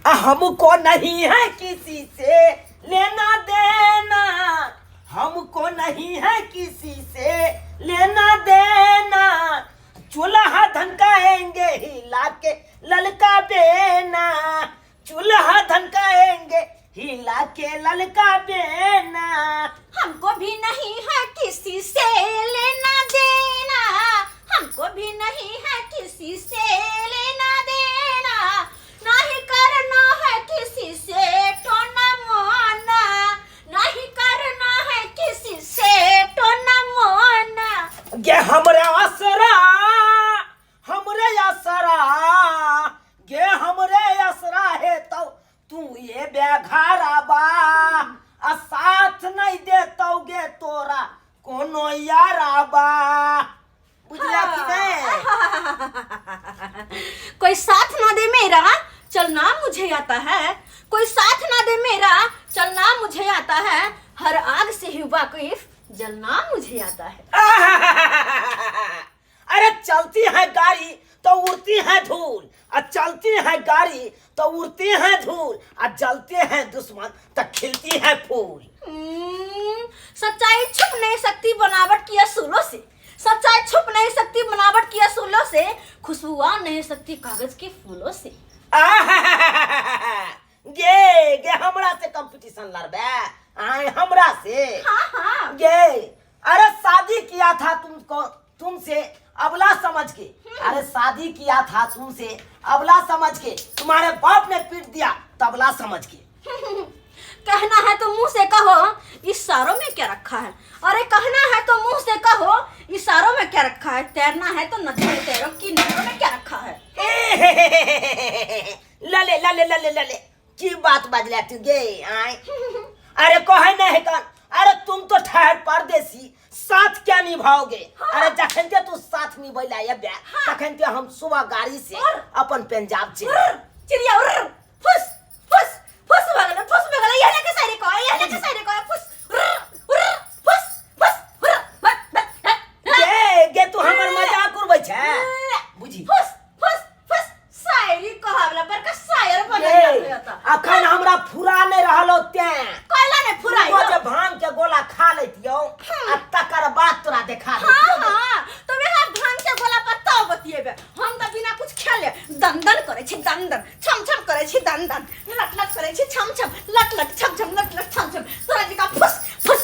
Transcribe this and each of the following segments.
हमको नहीं है किसी से लेना देना, हमको नहीं है किसी से लेना देना, चूल्हा धनकाएंगे हिला के ललका बेना, चूल्हा धनकाएंगे हिला के ललका बेना। हमको भी नहीं है किसी से लेना देना, हमको भी नहीं है किसी से लेना देना, नहीं करना है किसी से टोना मोना, नहीं करना है किसी से टोना मोना। गे हमरे असरा, हमरे असरा, गे हमरे असरा है तो तू ये बेघारा बा, आ साथ नहीं देतो गे तोरा कोनो यारा बा। बुझला कि नहीं? कोई साथ ना दे मेरा चलना मुझे आता है, कोई साथ ना दे मेरा चलना मुझे आता है, हर आग से ही वाकिफ जलना मुझे आता है। अरे चलती है गाड़ी तो उड़ती है धूल, और चलती है गाड़ी तो उड़ती है धूल, और जलते हैं दुश्मन तो खिलती है फूल। सच्चाई छुप नहीं सकती बनावट की असूलों से, सच्चाई छुप नहीं सकती बनावट की असूलों से, खुशबू आ नहीं सकती कागज के फूलों से। गे गे हमरा से कंपटीशन लड़बे, आए हमरा से। हाँ। गे अरे शादी किया था तुमको तुमसे अबला समझ के, अरे शादी किया था तुमसे अबला समझ के, तुम्हारे बाप ने पीट दिया तबला समझ के। कहना है तो मुंह से कहो इशारों में क्या रखा है, अरे कहना है तो मुंह से कहो इशारों में क्या रखा है, तैरना है तो नदियों तैरो की नदियों में क्या रखा है। लले लले लले लले की बात बदला तू गे आए। अरे कहे नहीं कर, अरे तुम तो ठहर परदेसी साथ क्या निभाओगे। हाँ। अरे जखन के तू साथ निभैला अबे तखन के हम सुबह गाड़ी से अपन पंजाब चले। चिड़िया फुस फुस फुस भगला फुस भगला ये लेके साइड को ये लेके साइड को फुस फुस फुस गे गे तू हमर मजाक उड़बै छै बुझी। फुस फुस फुस शायरी कहावला पर का शायर बने जाता। अखन हमरा फुरा नहीं रहलो ते कोयला ने फुराई वो जे भांग के गोला खा लेतियो आ तकर बाद तोरा देखा देतियो। हां तो वह भांग के गोला पत्ता बतिएबे, हम त बिना कुछ खेले दंदन करे छी, दंदन छम छम करे छी, दंदन लट लट करे छी, छम छम लट लट छम छम लट लट छम छम, तोरा जी का फुस फुस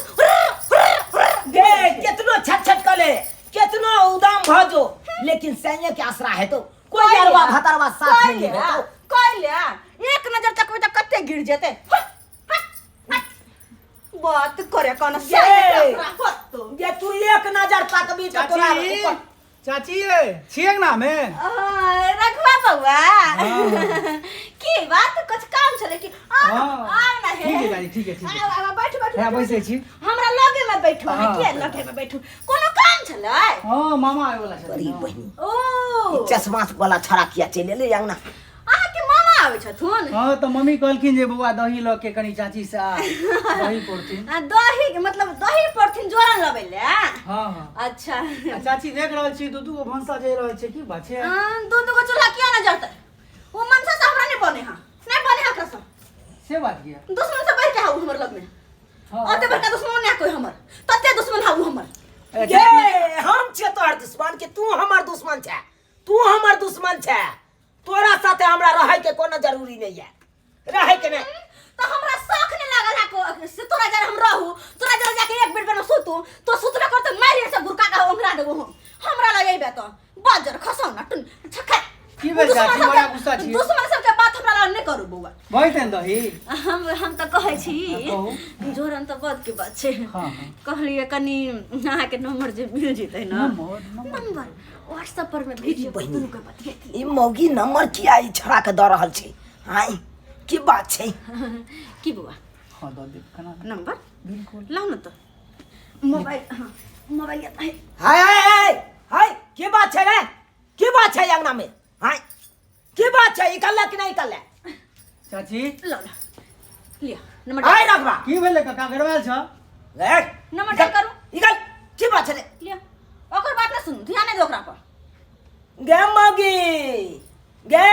गे कितनो छट छट करे कितनो उदाम भजो, लेकिन सैन्य के आसरा है तो कोई अरवा भतरवा साथ नहीं है तो कोई ले एक नजर तक तो कत्ते गिर जेते। बात करे कौन से ये तू एक नजर तकबी तो तोरा ऊपर। चाची ये छिएक ना में रखवा बउआ की बात कुछ काम छले कि आ ना है। ठीक है दादी ठीक है बैठ बैठ है बैसे छी हमरा लगे में बैठो है के लगे में बैठो कोनो काम छले। हां मामा आवे वाला बड़ी बहिनी ओ चश्मा वाला छड़ा किया चले ले अंगना। आहा के मामा आवे छथुन। हां तो मम्मी कहलखिन जे बउआ दही ल के कनी चाची से दही पड़थिन। दही मतलब दही पड़थिन जोरन लबे ले। हां हां अच्छा चाची देख रहल छी दू गो भंसा जे रहल छै की बात छै। दू गो चूल्हा किया ना जलते वो मनसा से हमरा नहीं बने हां नहीं बने हां कसम से बात किया दुश्मन से बढ़ के हाउ हमर लग में। हां अते बड़का दुश्मन नहीं कोई हमर तते दुश्मन हाउ हमर। ये हम छे तोहर दुश्मन के तू हमर दुश्मन छे, तू हमर दुश्मन छे, तोरा साथे हमरा रहे के कोनो जरूरी नहीं है, रहे के नहीं तो हमरा शौक नहीं लागल है को से तोरा जर हम रहू तोरा जर जाके एक बेड में सुतू तो सुतले कर तो मारिए से गुरका का ओंगरा देबो हमरा लगे बे तो बाजर खसौ ना टन छक्का की बे चाची बड़ा गुस्सा छी। दुश्मन सब के बात हमरा ला नहीं करू बउआ। बैठन दही हम तो कहै छी कहू जोरन तो बात के बात छे। हां कहलिए कनी अहाँ के नंबर जे मिल जेतै ना नंबर व्हाट्सएप पर में वीडियो दुनु के बतियेती। ई मौगी नंबर किया ई छड़ा के द रहल छै। हां की बात छै की बुआ हां द दे कना नंबर बिल्कुल लाओ ना तो मोबाइल हां मोबाइल है। हाय हाय हाय हाय की बात छै रे, की बात छै अंगना में। हाय की बात छै इकल्ला कि नहीं इकल्ला चाची लो लिया नंबर हाय रखबा की भेले काका गड़वाल छ रे नंबर डायल करू इकल की बात छै रे। लिया ओकर बात ना सुन ध्यान दे ओकरा पर। गे मौगी गे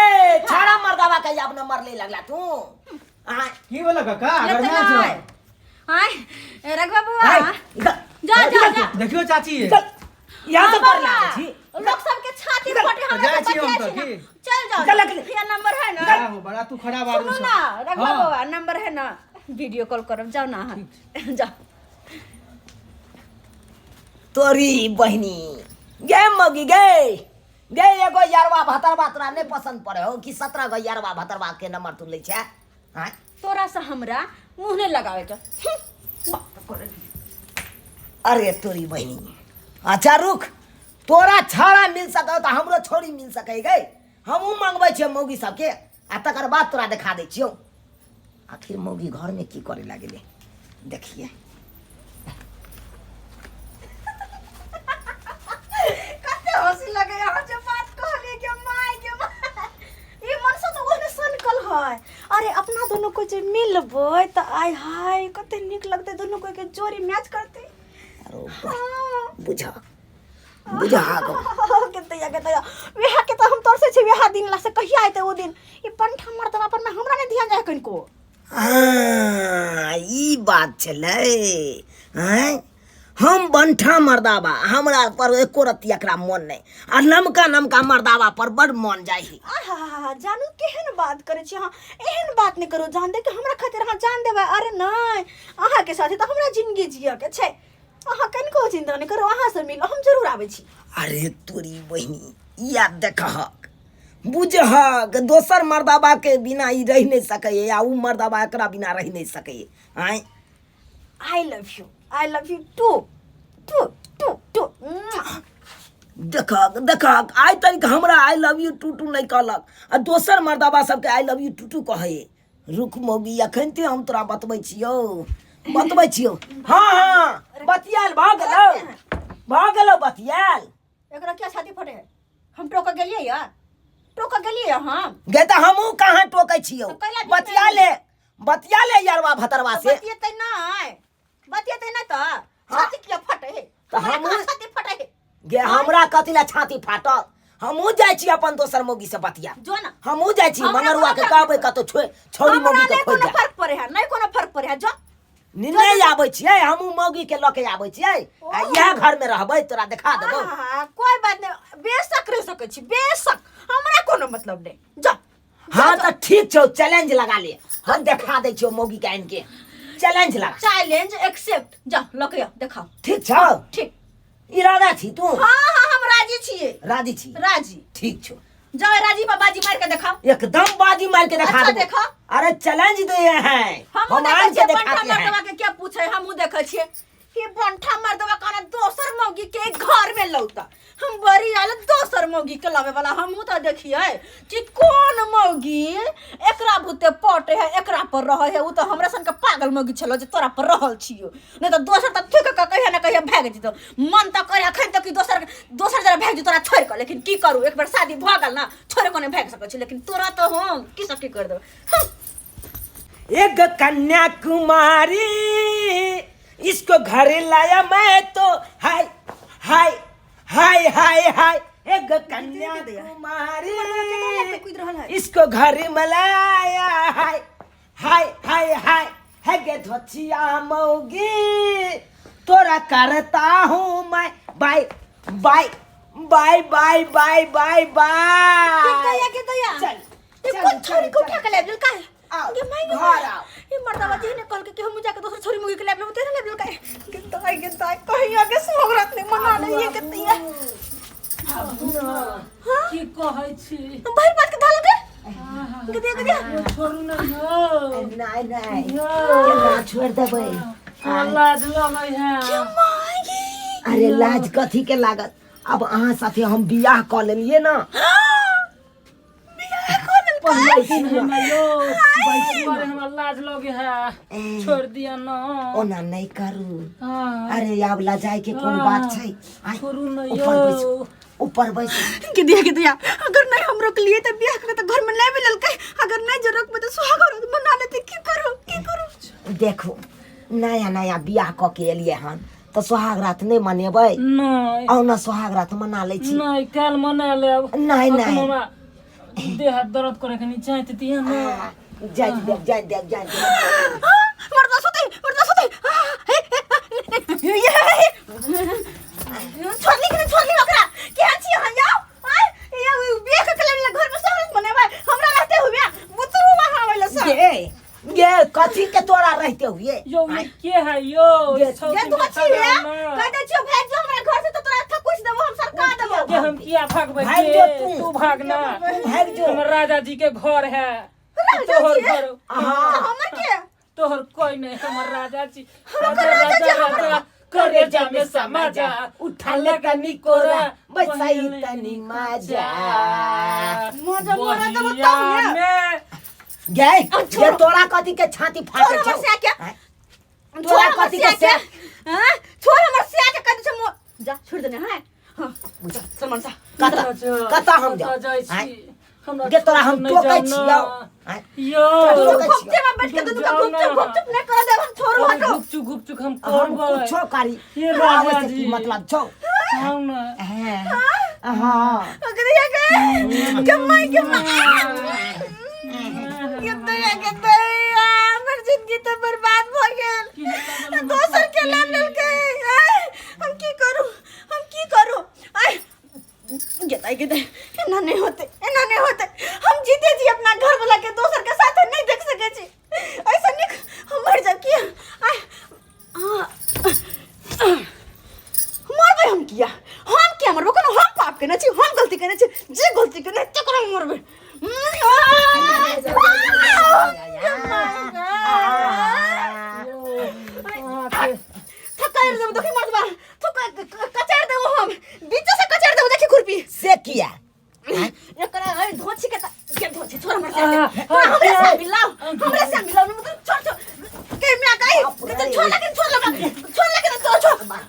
छाड़ा मर्दावा के अपने मरले लगला तू आय की बोला काका ये अगर तो मैं ना है हाय रघुआ बुआ जा जा जा देखियो चाची यहाँ से हाँ, कर बाबा, लागे छी लोग सबके छाती फटे हमरा जाए से छी हम तो बतिया छी की? ना। चल जाओ चल, चल। ये नंबर है ना क्या हो बड़ा तू खड़ा बारू सुनो ना रघुआ बुआ नंबर है ना वीडियो कॉल करब जाओ ना जाओ तोरी बहनी गे मगी गे एगो यारवा भतरवा तोरा नहीं पसंद पड़े हो कि 17 गो यारवा भतरवा के नंबर तू ले छे हां तोरा से हमरा मुंह नहीं लगावे के अरे तोरी बहनी अच्छा रुक तोरा छाड़ा मिल सके तो हमरो छोड़ी मिल सके गई हमहू मांगबै छियै मौगी सबके आ तकर बाद तोरा देखा दै छियौ आखिर मौगी घर में की करे लागले देखिए कते हंसी लगे यहाँ जो बात कहले के माय ये मन से तो ओने सनकल है अरे अपना दोनों को जे मिलबे त आय हाय कते निक लगते दोनों को के जोड़ी मैच करते अरे बुझा गो कते वेहा के तो हम तोर से छी वेहा दिन ला से कहिया आते वो दिन ई पंठा मर्दवा पर में हमरा ने ध्यान जाय कनको ई बात छलै हैं हम बंठा मर्दावा हमरा पर एको रत्ती एकरा मन नहीं आ नमका मर्दावा पर बड़ मन जाइ आहा जानू केहन बात करे छी हां एहन बात नहीं करो जान दे के हमरा खातिर हां जान देबे अरे नहीं आहा के साथे तो हमरा जिंदगी जिया के छै आहा कनको चिंता नहीं करो आहा से मिलो हम जरूर आबै छी अरे तोरी बहिनी या देखहक बुझहक दोसर मर्दावा के बिना ई रह नहीं सकै या उ मर्दावा एकरा बिना रह नहीं सकै हैं आई लव यू टू देखक आइ तक हमरा आई लव यू टू नहीं कहलक आ दोसर मर्दावा सबके आई लव यू टू कहे रुक मौगी अखनते हम तोरा बतबै छियौ हाँ बतियाल भाग गेलो बतियाल एकरा क्या छाती फटे है हम टोक गेलिए यार हम गे त हमहू कहाँ टोकै छियौ तो कैला बीच बतिया ले यारवा भतरवा से बतियते नहीं तो छाती क्या फटे है तो हमरा हम कहाँ छाती फटे है गे हमरा कथी ला छाती फाटल हमहू जाइ छी अपन दोसर मौगी से बतिया जो ना हमहू जाइ छी हमरा मंगरुआ के कोनो कहबै कतो छोरी मौगी के खोज जा नहीं कोनो फर्क पड़े है जो नहीं आबै छियै हमहू मौगी के लके आबै छियै आ इएह घर में रहबै तोरा देखा देबौ आहा, कोई बात नहीं बेशक रह सके छी बेशक हमरा कोनो मतलब नहीं जा हाँ तो ठीक छौ चैलेंज लगा ले हम देखा दै छियौ मौगी के आइन के चैलेंज लगा चैलेंज एक्सेप्ट जा लके दिखाओ ठीक छौ ठीक इरादा छी तू हाँ हम राजी छिए राजी छी राजी ठीक छौ जाओ राजी बाजी मार के दिखाओ एकदम बाजी मार के दिखा अच्छा देबौ देखो अरे चैलेंज दे हैं हम आन देखे के छिए बंठा दिखाते हैं मर्दवा के क्या पूछे हम देखे छिए कि बंठा मर्दवा काना दोसर मौगी के घर में लौटा हम बड़ी आले दोसर मौगी के लावे वाला हमहू तो देखिए कि कौन मौगी एकरा भूते पटे है एकरा पर रहे है उ तो हमरा सन के पागल मौगी छलो जे तोरा पर रहल छियो नहीं तो दोसर त ठीक के कहिया ना कहिया भाग जितो मन त करे अखन तक कि दोसर जरा भाग जी तोरा छोड़ के लेकिन की करू एक बार शादी भ गेल ना छोड़े कोने भाग सकै छी लेकिन तोरा तो हम की सब की कर दो एक कन्याकुमारी इसको घर लाया मैं तो हाय हाय हाय हाय हाय एक कन्याकुमारी इसको घर में लाया हाय हाय हाय हाय है गे धोचिया मौगी तोरा करता हूँ मैं bye bye bye bye bye bye bye के दया चल ये कौन छोरी को उठा के लेबल का है आओ, ये माय घर आओ। ये मर्दावा जी ने कल के हम जाके दोसर छोरी मुगी के लेबल में तेरे लेबल का है गिरता कहीं आगे सोगरात ने मना नहीं ये कहती है की कहै छी भाई बात के धाल के गदिया छोड़ू न यो नहीं नहीं केना छोड़ देबै लाज लगै है अरे लाज कथी के लागत अब अहाँ साथे हम बियाह क लेलिए ना पहले दिन हमरा यो बैठ पर हमरा लाज लगे है छोड़ दिया न ओना नहीं करू हाँ, अरे आबला जाए के कोन बात छै आय, छोड़ू न ऊपर बैस यो ऊपर बैस गदिया अगर नहीं हम रोक लिए तो बियाह करे तो घर में ले मिलल के अगर नहीं जो रोक में तो सुहाग मना लेते की करू देखो नया नया बियाह क के एलिए हन तो सोहाग रात नहीं मनेबै नहीं औ ना सोहाग रात मना ले छी नहीं काल मना लेब नहीं नहीं देह हाथ दर्द करे के नीचे आते तिया ना जाय दे मर्दा सोते छोड़नी ओकरा केहन छी अहाँ जाओ ये बियाह के लेल घर में सहरत बनेबा हमरा रहते हुए बुतरू वहां आवेला सब ये कथी के तोरा रहते हुए यो ये के है यो ये ये तू छी है कहते छियो भेज दो हमरा घर से तो तोरा था कुछ देबो हम सरकार देबो के हम किया भागबै भाग के जो तू भागना भाग जो हमर राजा जी के घर है राजा तोहर जी है? घर हाँ हमर के तोहर कोई नहीं हमर राजा जी राजा करे जा में समाजा उठा ले कनी कोरा बसाई तनी मजा मजा मोरा तो बताओ गए ये तोरा कथी के छाती फाटे छोड़ छौ हमर से क्या तोरा कथी के से हां छोड़ हमर से के कहते छ जा छोड़ देने हां हां सलमान सा कता हम जा हमरा के तोरा हम टोकै छियौ यो तू खोपते में बैठ के तू गुपचुप नहीं कर दे हम छोड़ो हटो गुपचुप हम हम करबै कुछो करी ये राजा से जी की मतलब छौ हम ना हां अगर ये के कमाई के हमर जिंदगी तो बर्बाद हो गेल दोसर के ले लेलके हम की करू आय गेताई एना नहीं होते हम जीते जी अपना घर वाला के दोसर के साथ नहीं देख सके छी ऐसा नहीं हम मर जा किया आय मरबे हम किया मरबो कोनो हम पाप के न छी हम गलती के न छी जे गलती के न तकरा मरबे थकाएर देबो देखि मरबा कचार देबो हम बीच से कचार देबो देखि खुरपी से किया एकरा धोछी के धोछी छोड़ मर जा हमरे से मिलाओ छोड़ के मैं गई छोड़ लगे तो छोड़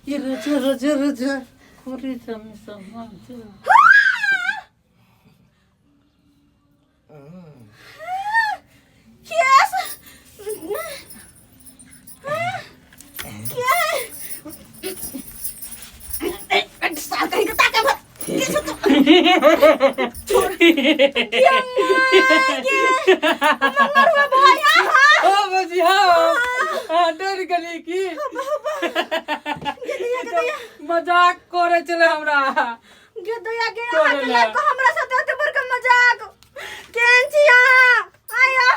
ये रजा करे जा में समाजा Yes. साल कहीं का ताका भर किस तो क्या मरवा भाई ओ बजिया डर गली की मजाक करे चले हमरा गदया के अकेला को हमरा साथ होते बड़का मजाक केन छिया आया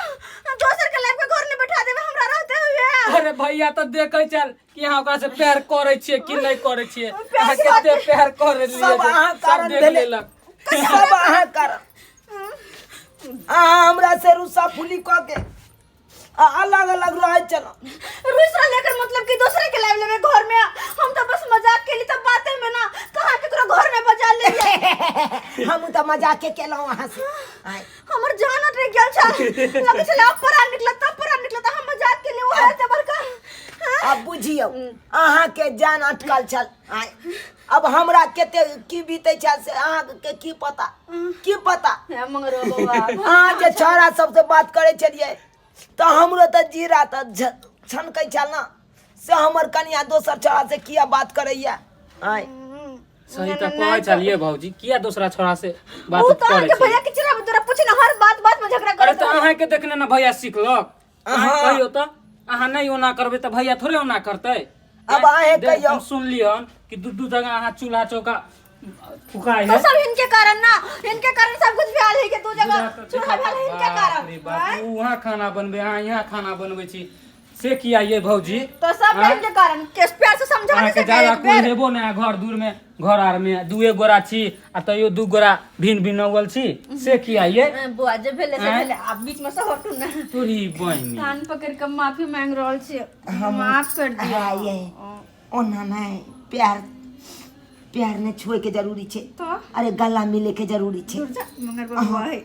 दोसर के लाइफ के घर में बैठा देबे हमरा रहते हुए अरे भैया तो देखे चल कि यहाँ ओकरा से प्यार करे छिए कि नहीं करे छिए कते प्यार करे लिए सब अहाँ कारण देख भेले लेलक सब अहाँ कारण हमरा से रुसा फुली क के अलग रहे चलो दूसरा लेकर मतलब कि दूसरे के लाइव लेवे घर में हम तो बस मजाक के लिए तो बातें में ना कहां केकरो घर में बजा ले हम तो मजाक के केलौ वहां से हमर जानत रह गेल छ लगे छले परा निकलत हम मजाक के लिए वो है बड़का अब बुझियो अहाँ के जान अटकल छल अब हमरा केते की बीते छ से अहाँ के की पता है मंगरो बाबा अहाँ जे छोरा सबसे बात करे छलिए तो हमरो तो जीरा तो छनकै छल ना से हमर कनिया दोसर छोरा से किया बात करैया सही तो कहै चलिए भौजी किया दूसरा छोरा से बात वो तो करे आके भैया के चला तोरा पूछे ना हर बात में झगड़ा करे अरे तो अहाँ के देखने ना भैया सीखलक कहियो तो अहाँ नहीं ओना करबे तो भैया थोड़े ओना करते अब आहे कहियो हम सुन लियन कि दू जगह अहाँ चूल्हा चौका फुकाई तो है सब इनके कारण सब कुछ भ्याल है के दो जगह चूल्हा भ्याल है इनके कारण वहाँ खाना बनबे अहाँ यहाँ खाना बनबे छी से किया ये भौजी तो सब इनके कारण केस प्यार से समझा अहाँ के ज्यादा कोई हेबो ना घर दूर में घर आर में दुए गोरा छी आ तइयो दू गोरा भिन्न होगल छी से किया ये बुआ जे भेले से भेले आप बीच में से हटू ना तोरी बहिनी कान पकड़ के माफी मांग रहल छी माफ कर दिया ये ओना नहीं प्यार ने छुए के जरूरी छे तो अरे गला मिले के जरूरी छे मंगर बाबा है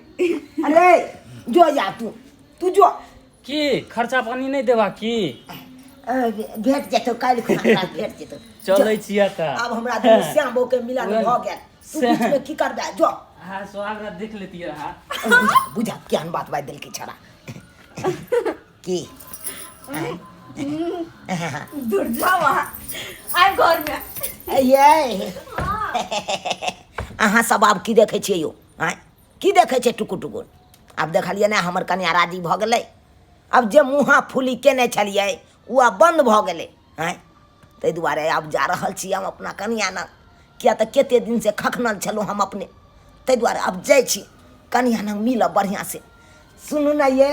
अरे जो जा तू जो की खर्चा पानी नहीं देबा की भेट जेतो काल खुना भेट जेतो चलै छिया त अब हमरा दिन श्याम बो के मिलन भ गेल तू बीच में की करबे जो हां स्वागत देख लेती रहा बुझा केहन बात बात दिल की छड़ा की दूर जाओ आए घर में ये अहाँ सब आब की देखै छियै यौ आँय की देखै छियै टुकुर टुकुर आब देखलियै ने हमर कन्या राजी भऽ गेलै अब जे मुँहा फुली केने छलियै ओ आब बन्द भऽ गेलै आँय ताहि दुआरे आब जा रहल छी हम अपना कनिया लग किया तऽ कतेक दिनसँ खखनल छलहुँ हम अपने ताहि दुआरे आब जाइ छी कनिया लग मिलब बढ़िआँ से सुनू ने ये